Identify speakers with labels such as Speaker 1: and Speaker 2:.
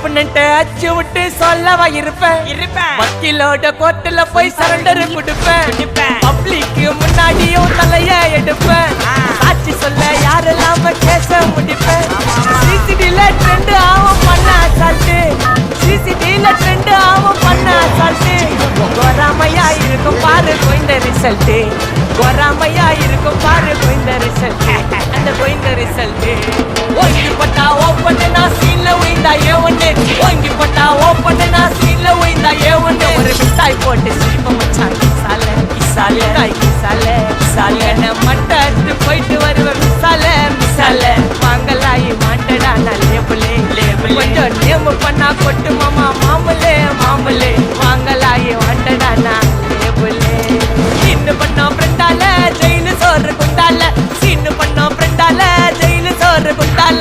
Speaker 1: ஒப்புனன்ட்டு அச்சு விட்டு சொல்லவா இருப்பேன் வக்கீலோட கோர்ட்டுல போய் சரண்டர் கொடுப்பேன் பப்ளிக்கு முன்னாடியும் தலைய எடுப்பேன் சாட்சி சொல்ல யாரெல்லாம கேச முடிப்பேன் சிசிடில ட்ரெண்ட் ஆகும் பண்ண அசால்ட்டு சிசிடில ட்ரெண்ட் ஆகும் பண்ண அசால்ட்டு கோராமையா இருக்கும் பாரு கோயிந்த ரிசல்ட் கோராமையா இருக்கும் பாரு கோயிந்த ரிசல்ட் அந்த கோயிந்த ரிசல்ட் ஓங்கி பட்டா ஓப்பன் நான் சீன்ல உயிந்தா ஏவன்னு ஓங்கி பட்டா ஓப்பன் நான் சீன்ல உயிந்தா ஏவன்னு ஒரு மிட்டாய் போட்டு சிரிப்ப மச்சான் கிசால கிசால காய் கிசால கிசால நான் மட்டை அடிச்சு போயிட்டு வருவேன் மிசால வாங்கலாயி மாட்டடா நான் லேபிளே கொஞ்சம் நேம் பண்ணா கொட்டு மாமா மாமலே வாங்கலாயி மாட்டடா நான் லேபிளே சீன்னு பண்ணா ஃப்ரெண்டால ஜெயிலு சோறு குண்டால சீன்னு பண்ணா ஃப்ரெண்டால ஜெயிலு சோறு குண்டால